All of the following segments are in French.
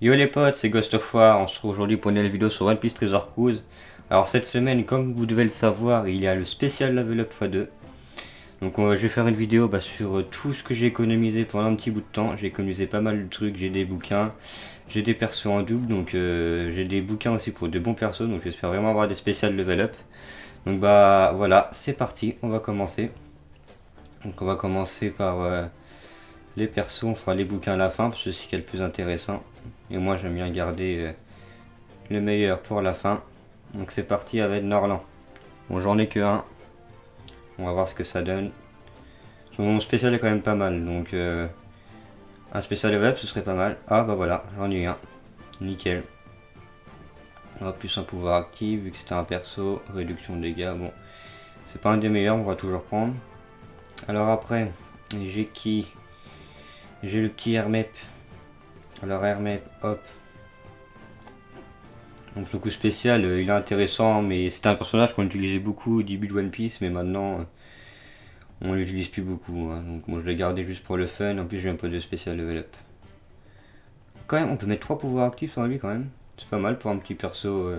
Yo les potes, c'est Ghost of War, on se retrouve aujourd'hui pour une nouvelle vidéo sur One Piece Treasure Cruise. Alors cette semaine, comme vous devez le savoir, il y a le spécial Level Up x2. Donc je vais faire une vidéo sur tout ce que j'ai économisé pendant un petit bout de temps. J'ai économisé pas mal de trucs, j'ai des bouquins, j'ai des persos en double, donc j'ai des bouquins aussi pour de bons persos, donc j'espère vraiment avoir des spéciales Level Up. Donc voilà, c'est parti, on va commencer. Donc on va commencer par les persos, on fera les bouquins à la fin, parce que c'est ce qui est le plus intéressant. Et moi j'aime bien garder le meilleur pour la fin. Donc c'est parti avec Norlan. Bon, j'en ai que un. On va voir ce que ça donne. Mon spécial est quand même pas mal, donc un spécial level up ce serait pas mal. Ah bah voilà, j'en ai eu un. Nickel. On va plus un pouvoir actif, vu que c'était un perso, réduction de dégâts, bon. C'est pas un des meilleurs, on va toujours prendre. Alors après, j'ai qui? J'ai le petit Hermep. Alors Hermep, hop. Donc le coup spécial, il est intéressant, mais c'était un personnage qu'on utilisait beaucoup au début de One Piece, mais maintenant on l'utilise plus beaucoup. Hein. Donc moi je l'ai gardé juste pour le fun, en plus j'ai un peu de spécial level up. Quand même, on peut mettre 3 pouvoirs actifs sur lui quand même. C'est pas mal pour un petit perso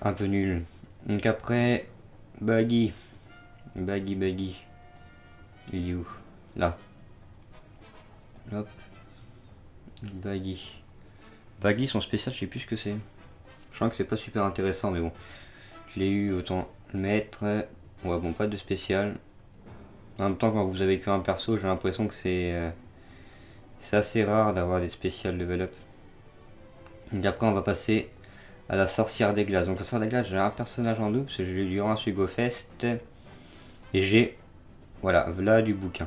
un peu nul. Donc après, Baggy. Baggy. Il est où? Là. Hop. Baggy. Baggy, son spécial, je sais plus ce que c'est. Je sens que c'est pas super intéressant, mais bon. Je l'ai eu, autant le mettre. Ouais, bon, pas de spécial. En même temps, quand vous avez qu'un perso, j'ai l'impression que c'est assez rare d'avoir des spéciales level up. Donc après, on va passer à la sorcière des glaces. Donc la sorcière des glaces, j'ai un personnage en double, parce que je l'ai eu durant un Sugo Fest. Et j'ai, voilà du bouquin.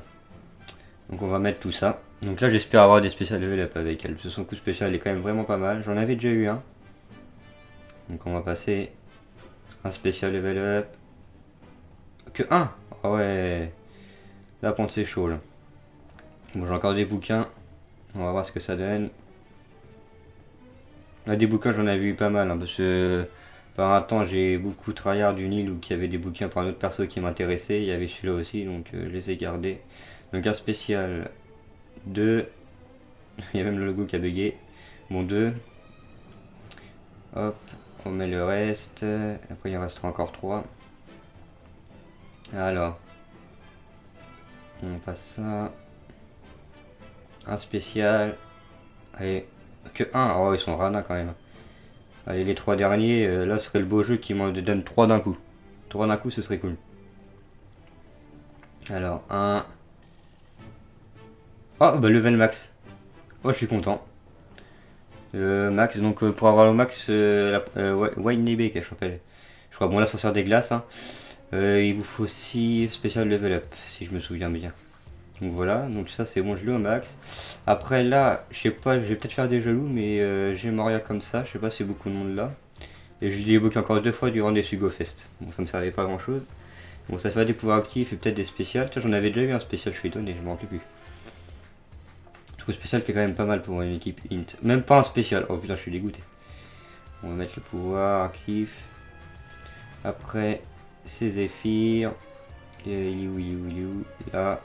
Donc on va mettre tout ça. Donc là, j'espère avoir des spéciales level up avec elle. Parce que son coup spécial est quand même vraiment pas mal. J'en avais déjà eu un. Donc on va passer un spécial level up. Que un. Ah ouais. Là, contre c'est chaud là. Bon, j'ai encore des bouquins. On va voir ce que ça donne. Là, des bouquins, j'en avais eu pas mal. Hein, parce que par un temps, j'ai beaucoup tryhard du Nil où il y avait des bouquins pour un autre perso qui m'intéressait. Il y avait celui-là aussi, donc je les ai gardés. Donc un spécial 2. Il y a même le logo qui a bugué. Bon, 2. Hop, on met le reste. Après, il en restera encore 3. Alors, on passe ça. Un spécial. Allez, que 1. Oh, ils sont rana quand même. Allez, les 3 derniers, là ce serait le beau jeu qui m'en donne 3 d'un coup. 3 d'un coup, ce serait cool. Alors, 1. Oh, bah level max. Oh, je suis content. Max, donc pour avoir le max, Wayne Nebe, qu'elle s'appelle. Je crois, bon là, ça sert des glaces. Hein. Il vous faut 6 spécial level up, si je me souviens bien. Donc voilà, donc ça c'est bon, je l'ai au max. Après là, je sais pas, je vais peut-être faire des jaloux, mais j'ai Moria comme ça, je sais pas si beaucoup de monde là. Et je l'ai débloqué encore 2 fois durant des Sugo Fest. Bon, ça me servait pas grand chose. Bon, ça fait des pouvoirs actifs et peut-être des spéciales. Tiens, j'en avais déjà eu un spécial, je suis étonné, je m'en rappelle plus. Je trouve spécial qui est quand même pas mal pour une équipe int. Même pas un spécial, oh putain, je suis dégoûté. On va mettre le pouvoir actif. Après, c'est Zephyr. Et il est où? Là.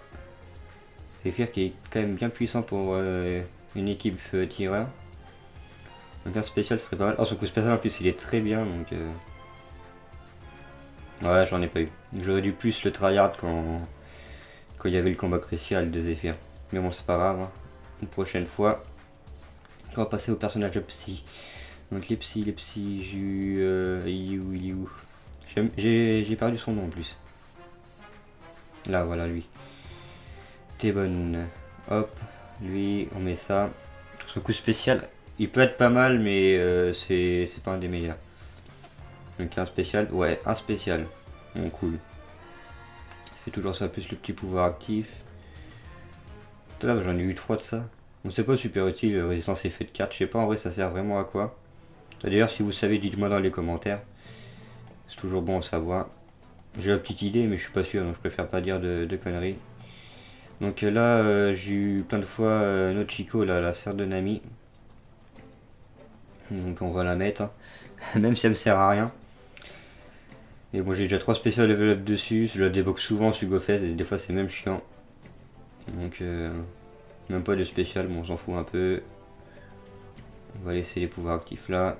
Zephyr qui est quand même bien puissant pour une équipe tireur. Donc un spécial serait pas mal. Oh, son coup spécial en plus il est très bien donc. Ouais, j'en ai pas eu. J'aurais dû plus le tryhard quand il y avait le combat crucial de Zephyr. Mais bon, c'est pas grave. Hein. Une prochaine fois. On va passer au personnage de Psy. Donc les psy, j'ai eu. Il est où? J'ai perdu son nom en plus. Là, voilà lui. T'es bonne. Hop, lui, on met ça. Son coup spécial, il peut être pas mal, mais c'est pas un des meilleurs. Donc un spécial, ouais, un spécial. Bon, cool. Il fait toujours ça, plus le petit pouvoir actif. Là, j'en ai eu 3 de ça. Bon, c'est pas super utile, résistance effet de carte. Je sais pas en vrai, ça sert vraiment à quoi. D'ailleurs, si vous savez, dites-moi dans les commentaires. C'est toujours bon à savoir. J'ai la petite idée, mais je suis pas sûr, donc je préfère pas dire de conneries. Donc là, j'ai eu plein de fois notre Chico, là, la sœur de Nami. Donc on va la mettre, hein. Même si elle me sert à rien. Et bon, j'ai déjà 3 spéciales level up dessus, je la débloque souvent sur GoFest et des fois c'est même chiant. Donc même pas de spécial, bon on s'en fout un peu. On va laisser les pouvoirs actifs là.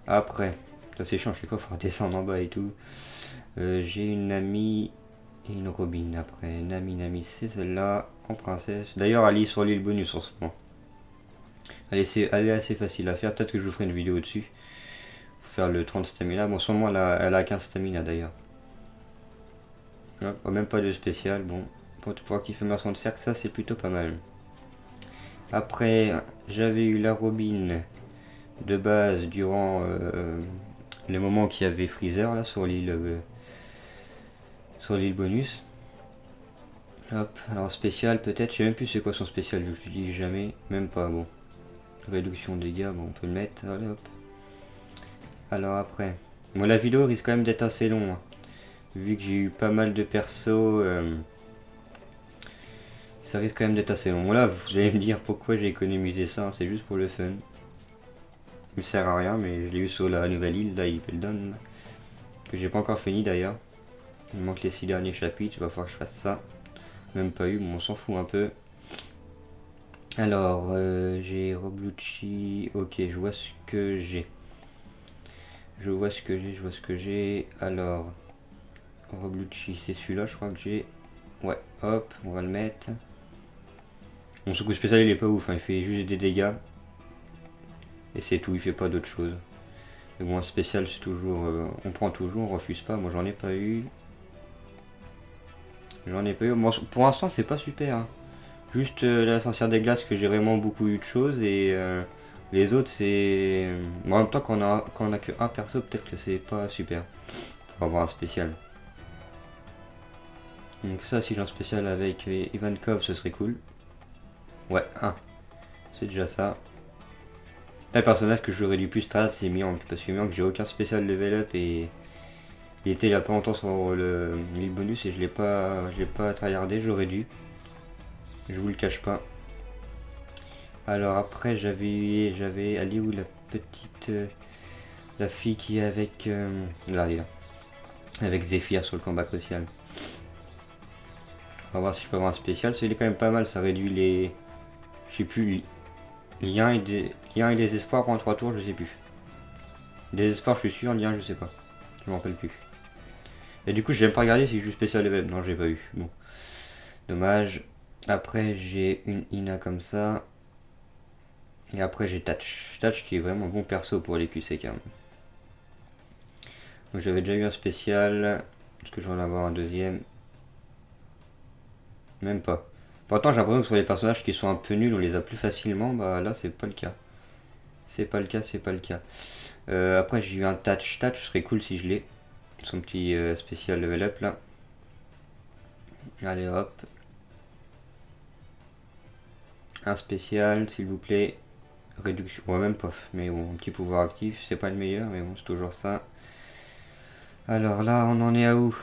Après, ça c'est chiant, je sais pas, il faudra descendre en bas et tout. J'ai une Nami et une Robin après. Nami, c'est celle-là, en princesse. D'ailleurs, elle est sur l'île bonus en ce moment. Elle est assez facile à faire, peut-être que je vous ferai une vidéo dessus. Pour faire le 30 stamina. Bon, en ce moment, elle a 15 stamina d'ailleurs. Même pas de spécial, bon. Pour pouvoir kiffer immersion de cercle, ça c'est plutôt pas mal. Après, j'avais eu la Robin de base durant les moments qu'il y avait Freezer là sur l'île bonus. Hop, alors spécial peut-être, je sais même plus c'est quoi son spécial, je le dis jamais, même pas, bon. Réduction de dégâts, bon on peut le mettre, allez hop. Alors après, bon la vidéo risque quand même d'être assez long, hein. Vu que j'ai eu pas mal de persos, ça risque quand même d'être assez long. Bon là, vous allez me dire pourquoi j'ai économisé ça, hein, c'est juste pour le fun. Il me sert à rien, mais je l'ai eu sur la nouvelle île, là, Ipeldon, que j'ai pas encore fini d'ailleurs. Il me manque les 6 derniers chapitres, il va falloir que je fasse ça. Même pas eu, bon on s'en fout un peu. Alors, j'ai Roblucci, ok, je vois ce que j'ai. Je vois ce que j'ai. Alors, Roblucci, c'est celui-là, je crois que j'ai. Ouais, hop, on va le mettre. Mon secours spécial, il est pas ouf, hein, il fait juste des dégâts. Et c'est tout, il fait pas d'autre chose. Mais bon, un spécial, c'est toujours. On prend toujours, on refuse pas. Moi, j'en ai pas eu. Bon, pour l'instant, c'est pas super, hein. Juste la sorcière des glaces que j'ai vraiment beaucoup eu de choses et les autres c'est... Bon, en même temps quand on a que un perso peut-être que c'est pas super pour avoir un spécial. Donc ça si j'ai un spécial avec Ivankov ce serait cool. Ouais, un. C'est déjà ça. Là, le personnage que j'aurais dû plus strat c'est Miank parce que Miank j'ai aucun spécial level up et il était il y a pas longtemps sur l'île bonus et je l'ai pas tryhardé, j'aurais dû. Je vous le cache pas. Alors après j'avais elle est où la petite la fille qui est avec là elle est là. Avec Zephyr sur le combat crucial. On va voir si je peux avoir un spécial, c'est quand même pas mal, ça réduit les je sais plus liens et des espoirs pendant 3 tours, je sais plus. Des espoirs je suis sûr, lien je sais pas. Je m'en rappelle plus. Et du coup j'ai même pas regardé si je joue spécial level. Non j'ai pas eu. Bon. Dommage. Après j'ai une Ina comme ça. Et après j'ai Touch. Touch qui est vraiment bon perso pour les QC quand même. Donc j'avais déjà eu un spécial. Est-ce que je vais en avoir un deuxième? Même pas. Pourtant j'ai l'impression que sur les personnages qui sont un peu nuls on les a plus facilement. Bah là c'est pas le cas. C'est pas le cas. Après j'ai eu un Touch. Touch serait cool si je l'ai. Son petit spécial level up là. Allez hop. Un spécial s'il vous plaît. Réduction. Ouais même pas. Mais bon, un petit pouvoir actif. C'est pas le meilleur mais bon c'est toujours ça. Alors là on en est à où?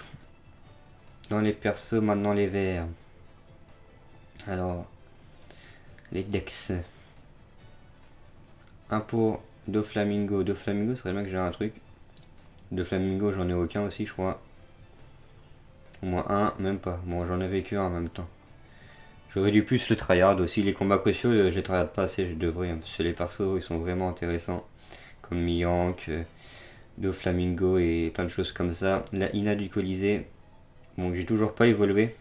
Dans les persos maintenant les verts. Alors les Dex. Un pour Doflamingo. Doflamingo serait bien que j'ai un truc. Doflamingo j'en ai aucun aussi je crois. Au moins un, même pas. Bon j'en avais qu'un en même temps. J'aurais dû plus le tryhard aussi. Les combats cruciaux je les tryhard pas assez, je devrais. Hein, parce que les persos ils sont vraiment intéressants. Comme Miyank, Doflamingo et plein de choses comme ça. La Ina du Colisée. Bon j'ai toujours pas évolué.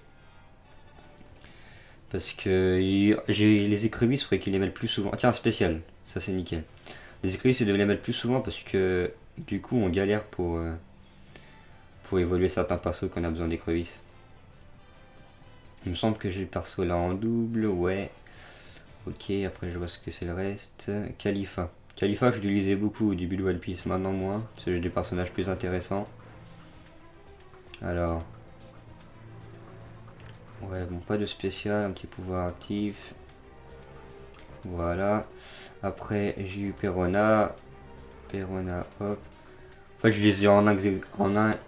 Parce que j'ai les écrevisses, il faudrait qu'ils les mettent plus souvent. Ah, tiens, un spécial, ça c'est nickel. Les écrevisses, ils devaient les mettre plus souvent parce que du coup on galère pour évoluer certains persos qu'on a besoin d'écrevisses. Il me semble que j'ai le perso là en double, ouais. Ok, après je vois ce que c'est le reste. Khalifa. Khalifa, je l'utilisais beaucoup au début de One Piece, maintenant moins. Parce que j'ai des personnages plus intéressants. Alors. Ouais, bon, pas de spécial, un petit pouvoir actif. Voilà. Après, j'ai eu Perona. Perona, hop. En fait, je les ai en un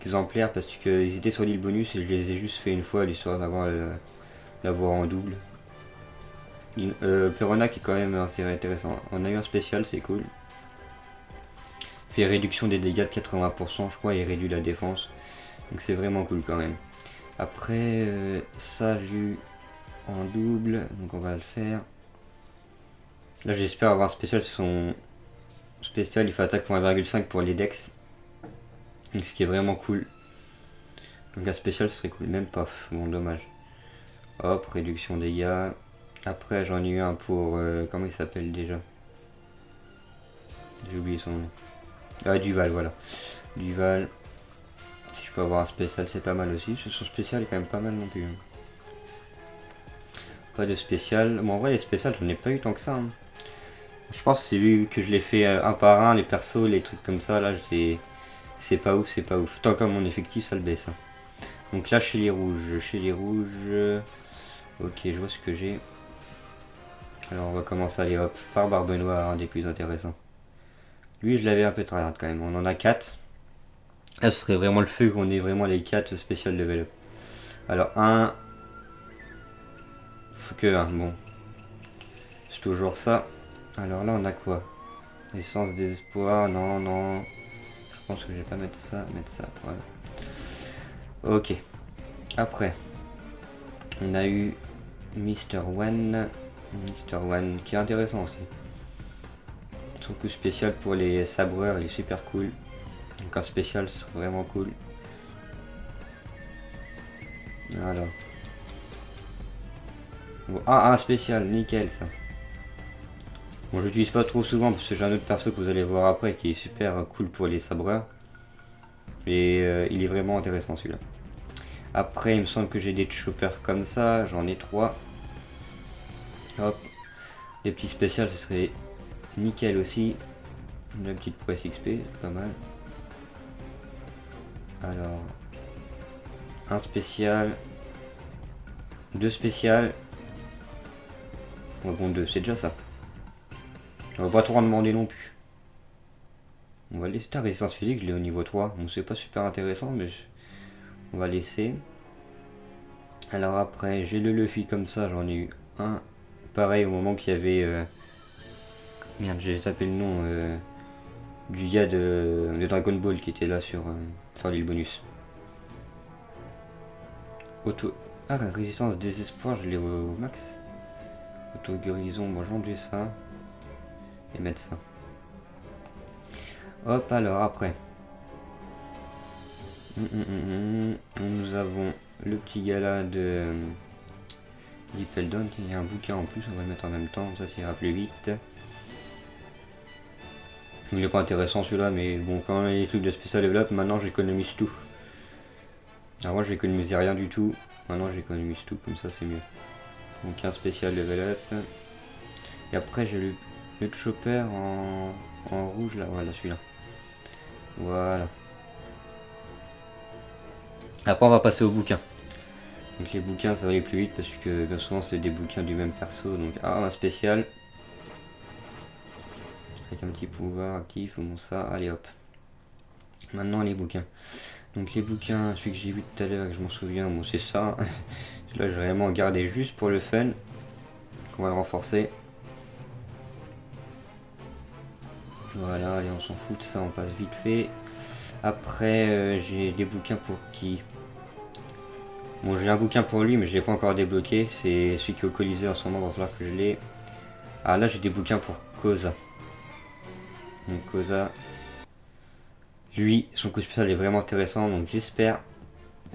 exemplaire parce qu'ils étaient sur l'île bonus et je les ai juste fait une fois, l'histoire l'avoir en double. Perona qui est quand même assez intéressant. On a eu un spécial, c'est cool. Fait réduction des dégâts de 80%, je crois, et réduit la défense. Donc c'est vraiment cool quand même. Après, ça j'ai eu en double, donc on va le faire. Là j'espère avoir un spécial, son spécial il fait attaque pour 1,5 pour les dex. Donc, ce qui est vraiment cool. Donc un spécial ce serait cool, même pas, bon dommage. Hop, réduction dégâts. Après j'en ai eu un pour, comment il s'appelle déjà? J'ai oublié son nom. Ah, Duval, voilà. Duval. Si je peux avoir un spécial c'est pas mal aussi. Son spécial est quand même pas mal non plus. Hein. Pas de spécial. Bon en vrai les spéciales j'en ai pas eu tant que ça. Hein. Je pense que c'est vu que je l'ai fait un par un, les persos, les trucs comme ça, là c'est pas ouf, c'est pas ouf. Tant comme mon effectif ça le baisse. Hein. Donc là chez les rouges, ok je vois ce que j'ai. Alors on va commencer à aller hop par Barbe Noire, un des plus intéressants. Lui je l'avais un peu tryhard quand même, on en a 4. Là ce serait vraiment le feu qu'on ait vraiment les 4 spécial level up. Alors un... Faut que un, bon. C'est toujours ça. Alors là on a quoi? Essence désespoir, non, non. Je pense que je vais pas mettre ça, voilà. Ok. Après, on a eu Mr. One. Mr. One qui est intéressant aussi. Son coup spécial pour les sabreurs, il est super cool. Donc un spécial, ce serait vraiment cool. Voilà. Bon, ah, un spécial, nickel ça. Bon, j'utilise pas trop souvent parce que j'ai un autre perso que vous allez voir après qui est super cool pour les sabreurs. Et il est vraiment intéressant celui-là. Après, il me semble que j'ai des choppers comme ça, j'en ai 3. Hop. Les petits spéciales, ce serait nickel aussi. Une petite prouesse XP, pas mal. Alors, un spécial, 2 spéciales. Ouais, bon, 2, c'est déjà ça. On va pas trop en demander non plus. On va laisser la résistance physique, je l'ai au niveau 3. Bon, c'est pas super intéressant, mais on va laisser. Alors après, j'ai le Luffy comme ça, j'en ai eu un. Pareil, au moment qu'il y avait... Merde, j'ai tapé le nom du gars de Dragon Ball qui était là sur l'île bonus. Auto... Ah, résistance désespoir, je l'ai au max. Auto-guérison, bon, je vais enlever ça. Et mettre ça. Hop, alors après. Nous avons le petit gars là de Dippeldon, il y a un bouquin en plus, on va le mettre en même temps, ça ira plus vite. Il n'est pas intéressant celui-là, mais bon, quand on a les trucs de spécial level up, maintenant j'économise tout. Alors moi j'économisais rien du tout, maintenant j'économise tout, comme ça c'est mieux. Donc un spécial level up. Et après j'ai le chopper en rouge là, voilà celui-là. Voilà. Après on va passer au bouquin. Donc les bouquins ça va aller plus vite parce que bien souvent c'est des bouquins du même perso. Donc un spécial. Avec un petit pouvoir actif, bon ça, allez hop. Maintenant les bouquins. Donc les bouquins, celui que j'ai vu tout à l'heure, que je m'en souviens, bon c'est ça. Là j'ai vraiment gardé juste pour le fun. Donc, on va le renforcer. Voilà, allez on s'en fout de ça, on passe vite fait. Après j'ai des bouquins pour qui? Bon j'ai un bouquin pour lui mais je l'ai pas encore débloqué. C'est celui qui est au Colisée en ce moment, il va falloir que je l'ai. Ah là j'ai des bouquins pour Koza. Donc Koza. Lui, son coup spécial est vraiment intéressant, donc j'espère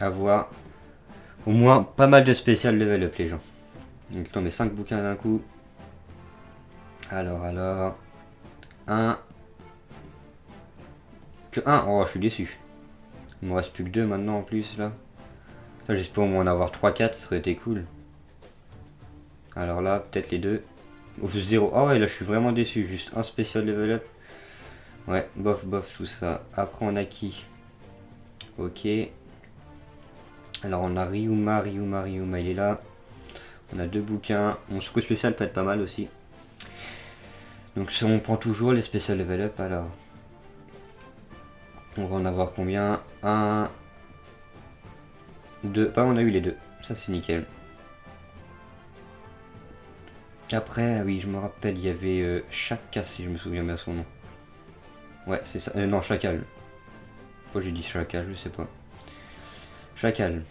avoir au moins pas mal de spécial level up les gens. Donc on met 5 bouquins d'un coup. Alors, 1. Que 1, oh je suis déçu. Il me reste plus que 2 maintenant en plus là. Là j'espère au moins en avoir 3-4, ça aurait été cool. Alors là, peut-être les 2. Oh, 0. Oh ouais, là je suis vraiment déçu, juste un spécial level up. Ouais, bof, tout ça. Après on a qui? Ok. Alors on a Ryuma, il est là. On a 2 bouquins. Mon coup spécial peut être pas mal aussi. Donc si on prend toujours les spécial level up, alors on va en avoir combien? 1, 2. Ah on a eu les 2. Ça c'est nickel. Après, oui je me rappelle, il y avait Chaka si je me souviens bien son nom. Ouais c'est ça. Non, Chacal. Pourquoi j'ai dit Chacal, je sais pas. Chacal.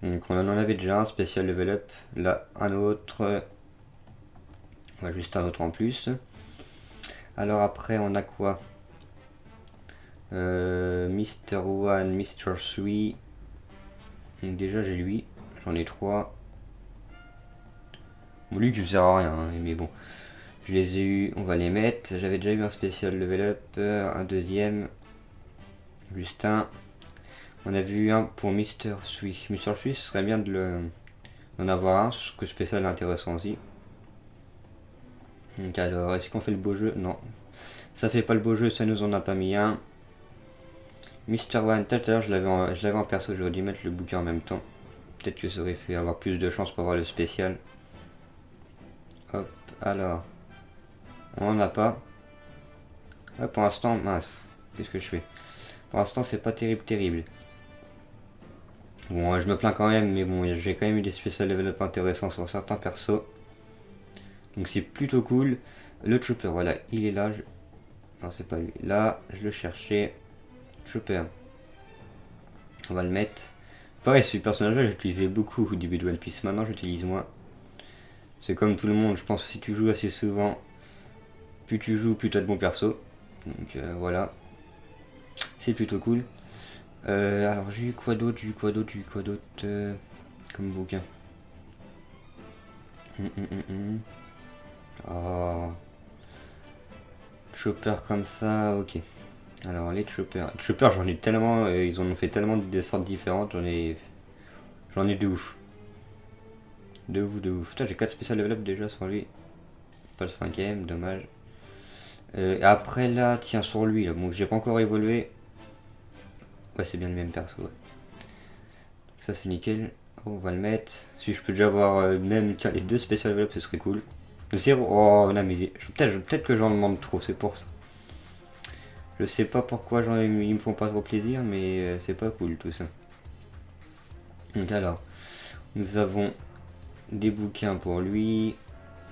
Donc on en avait déjà un spécial level up. Là un autre. Ouais, juste un autre en plus. Alors après on a quoi? Mr. One, Mr. 3. Donc déjà j'ai lui, j'en ai 3. Bon, lui qui me sert à rien, hein, mais bon. Je les ai eu, on va les mettre. J'avais déjà eu un spécial level up, un deuxième, juste un. On avait eu un pour Mr. Sui. Mr. Sui, ce serait bien d'en avoir un, ce que spécial est intéressant aussi. Donc alors, est-ce qu'on fait le beau jeu? Non. Ça fait pas le beau jeu, ça nous en a pas mis un. Mr. One, tout à l'heure je l'avais en perso, j'aurais dû mettre le bouquin en même temps. Peut-être que ça aurait fait avoir plus de chance pour avoir le spécial. Hop, alors. On en a pas. Ah, pour l'instant, mince. Qu'est-ce que je fais? Pour l'instant, c'est pas terrible. Bon, je me plains quand même, mais bon, j'ai quand même eu des spécial level up intéressants sur certains persos. Donc c'est plutôt cool. Le Trooper, voilà, il est là. Non, c'est pas lui. Là, je le cherchais. Trooper. On va le mettre. Pareil, ce personnage-là, j'utilisais beaucoup au début de One Piece. Maintenant, j'utilise moins. C'est comme tout le monde, je pense que si tu joues assez souvent, plus tu joues, plus tu as de bons persos. Donc voilà. C'est plutôt cool. Alors j'ai eu quoi d'autre comme bouquin. Oh. Chopper comme ça, ok. Alors les choppers. Choppers j'en ai tellement, ils en ont fait tellement de sortes différentes, j'en ai de ouf. De ouf. Putain j'ai 4 spécial level up déjà sur lui. Pas le cinquième, dommage. Après là, tiens sur lui là, bon j'ai pas encore évolué. Ouais c'est bien le même perso ouais. Ça c'est nickel. Oh, on va le mettre. Si je peux déjà avoir même tiens, les 2 spécial level up ce serait cool. 0. Oh non mais peut-être que j'en demande trop, c'est pour ça. Je sais pas pourquoi ils me font pas trop plaisir, mais c'est pas cool tout ça. Donc alors, nous avons des bouquins pour lui,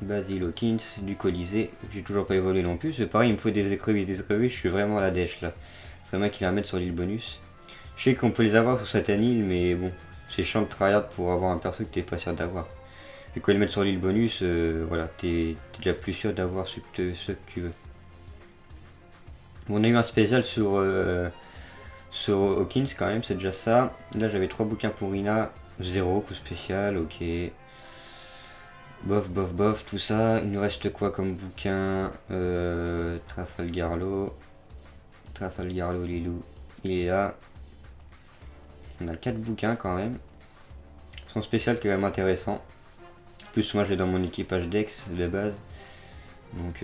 Basil Hawkins, du Colisée, j'ai toujours pas évolué non plus, c'est pareil, il me faut des écrevisses, je suis vraiment à la dèche là. C'est moi qui va mettre sur l'île bonus. Je sais qu'on peut les avoir sur certaines îles, mais bon, c'est chiant de tryhard pour avoir un perso que t'es pas sûr d'avoir. Et quand ils le mettent sur l'île bonus, voilà, t'es déjà plus sûr d'avoir ce que tu veux. On a eu un spécial sur Hawkins quand même, c'est déjà ça. Là j'avais 3 bouquins pour Ina, 0 coup spécial, ok. Bof, tout ça. Il nous reste quoi comme bouquin? Trafalgarlo, Lilou, il est là. On a 4 bouquins quand même. Son spécial qui est quand même intéressant. Plus moi j'ai dans mon équipage Dex de base. Donc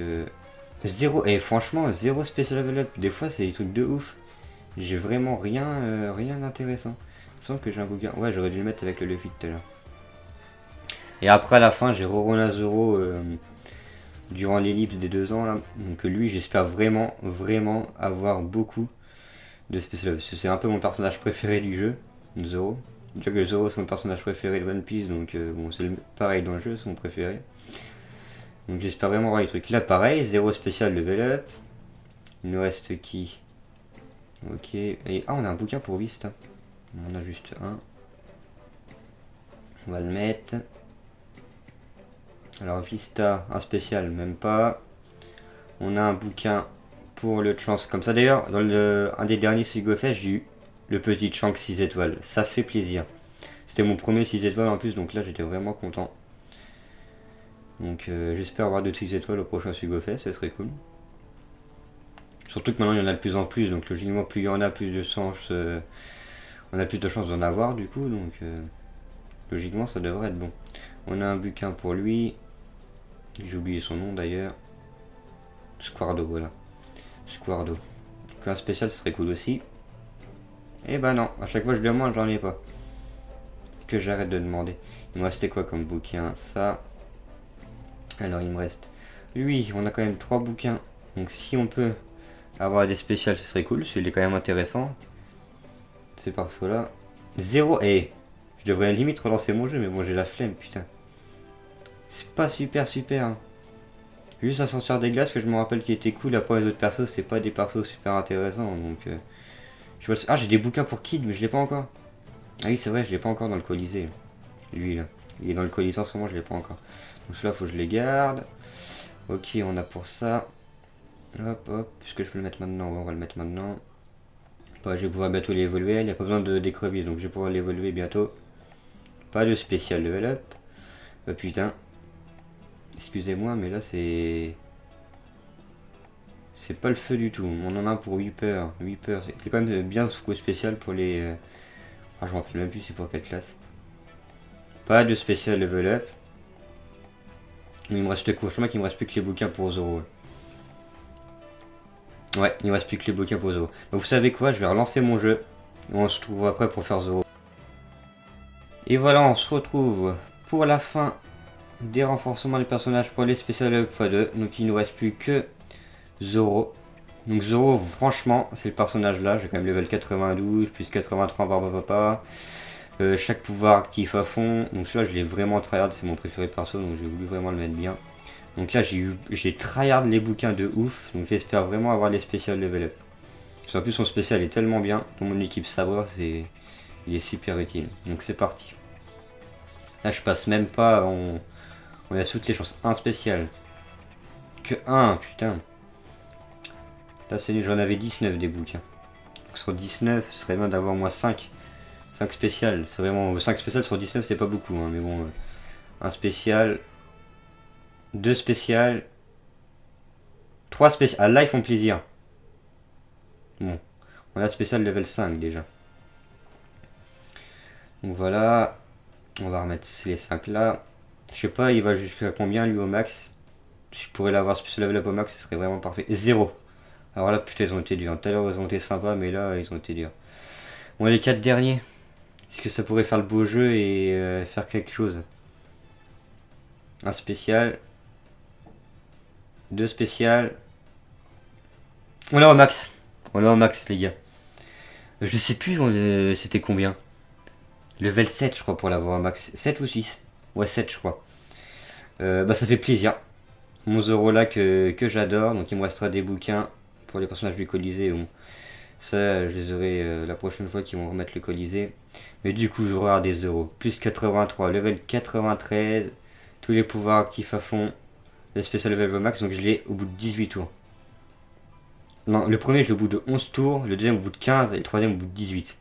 0, et franchement 0 spécial level up. Des fois c'est des trucs de ouf. J'ai vraiment rien d'intéressant. Il me semble que j'ai un bouquin. Ouais, j'aurais dû le mettre avec le Luffy tout à l'heure. Et après à la fin j'ai Rorona Zoro durant l'ellipse des 2 ans là. Donc lui j'espère vraiment avoir beaucoup de spécial level. C'est un peu mon personnage préféré du jeu, Zoro. Déjà que Zoro c'est mon personnage préféré de One Piece, donc bon c'est pareil dans le jeu, c'est mon préféré. Donc j'espère vraiment avoir des trucs. Là pareil, 0 spécial level up. Il nous reste qui? Ok. Et on a un bouquin pour Vista. On en a juste un. On va le mettre. Alors Vista, un spécial, même pas. On a un bouquin pour le Chance comme ça. D'ailleurs, dans un des derniers Sigofest, j'ai eu le petit Chance 6 étoiles. Ça fait plaisir. C'était mon premier 6 étoiles en plus, donc là j'étais vraiment content. Donc j'espère avoir d'autres 6 étoiles au prochain Sigofest, ça serait cool. Surtout que maintenant il y en a de plus en plus, donc logiquement plus il y en a, plus de chance, on a plus de chances d'en avoir du coup, donc logiquement ça devrait être bon. On a un bouquin pour lui, j'ai oublié son nom d'ailleurs. Squardo, voilà. Squardo. Donc un spécial ce serait cool aussi. Et bah non, à chaque fois je demande, j'en ai pas. Que j'arrête de demander. Il me restait quoi comme bouquin? Ça. Alors il me reste. Lui, on a quand même 3 bouquins. Donc si on peut avoir des spéciales, ce serait cool. Celui-là est quand même intéressant. C'est par cela. 0 et je devrais limite relancer mon jeu, mais bon j'ai la flemme, putain. C'est pas super. Hein. Juste Ascenseur des glaces que je me rappelle qui était cool. Après les autres persos, c'est pas des persos super intéressants. Donc je vois... Ah j'ai des bouquins pour Kid, mais je l'ai pas encore. Ah oui c'est vrai, je l'ai pas encore dans le Colisée. Lui là. Il est dans le Colisée en ce moment, je l'ai pas encore. Donc cela faut que je les garde. Ok, on a pour ça. Hop, hop, puisque je peux le mettre maintenant, on va le mettre maintenant. Bah, je vais pouvoir bientôt l'évoluer, il n'y a pas besoin d'écrevisse, donc je vais pouvoir l'évoluer bientôt. Pas de spécial level up. Putain. Excusez-moi, mais là c'est... C'est pas le feu du tout. On en a pour 8 peurs. 8 peurs. C'est quand même bien ce coup spécial pour les... Ah, je me rappelle même plus c'est pour quelle classe. Pas de spécial level up. Il me reste quoi? Je crois qu'il me reste plus que les bouquins pour Zoro. Ouais, il me reste plus que les bouquins pour Zoro. Donc vous savez quoi? Je vais relancer mon jeu. Et on se retrouve après pour faire Zoro. Et voilà, on se retrouve pour la fin des renforcements des personnages pour les spécial level up x2. Donc il ne nous reste plus que Zoro. Donc Zoro, franchement, c'est le personnage là. J'ai quand même level 92, plus 83 par papa. Chaque pouvoir actif à fond. Donc celui-là, je l'ai vraiment tryhard. C'est mon préféré perso, donc j'ai voulu vraiment le mettre bien. Donc là, j'ai tryhard les bouquins de ouf. Donc j'espère vraiment avoir les spécial level up. Parce qu'en plus, son spécial est tellement bien. Dans mon équipe sabre, il est super utile. Donc c'est parti. Là, je passe même pas. On a toutes les chances. Un spécial. Que 1, putain. Là, j'en avais 19 des bouquins. Donc sur 19, ce serait bien d'avoir moins 5. 5 spéciales. C'est vraiment. 5 spéciales sur 19, c'est pas beaucoup. Hein, mais bon. Un spécial. 2 spéciales. 3 spéciales. Ah, là, ils font plaisir. Bon. On a spécial level 5 déjà. Donc voilà. On va remettre les 5 là. Je sais pas, il va jusqu'à combien lui au max. Si je pourrais l'avoir spécial level up au max, ce serait vraiment parfait. 0. Alors là, putain, ils ont été durs. Tout à l'heure, ils ont été sympas, mais là, ils ont été durs. Bon, les 4 derniers. Est-ce que ça pourrait faire le beau jeu et faire quelque chose? Un spécial. 2 spéciales. On l'a au max. On l'a au max, les gars. Je sais plus, c'était combien. Level 7, je crois, pour l'avoir au max. 7 ou 6? Ouais, 7, je crois. Bah, ça fait plaisir. Mon Zoro là que j'adore. Donc, il me restera des bouquins pour les personnages du Colisée. Bon, ça, je les aurai la prochaine fois qu'ils vont remettre le Colisée. Mais du coup, je regarde des Zoro. Plus 83, level 93. Tous les pouvoirs actifs à fond. Le spécial level au max, donc je l'ai au bout de 18 tours. Non, le premier, je l'ai au bout de 11 tours. Le deuxième, au bout de 15. Et le troisième, au bout de 18.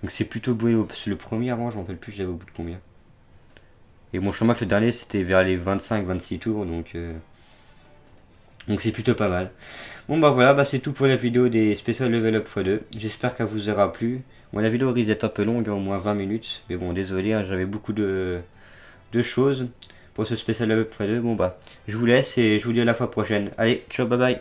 Donc c'est plutôt bueno. Parce que le premier, avant, je me rappelle plus, je l'avais au bout de combien. Et bon, je crois que le dernier, c'était vers les 25-26 tours. Donc c'est plutôt pas mal. Bon bah voilà, bah c'est tout pour la vidéo des spécial level up x2. J'espère qu'elle vous aura plu. Bon, la vidéo risque d'être un peu longue, au moins 20 minutes. Mais bon, désolé, hein, j'avais beaucoup de choses pour ce spécial level up x2. Bon bah, je vous laisse et je vous dis à la fois prochaine. Allez, ciao, bye bye.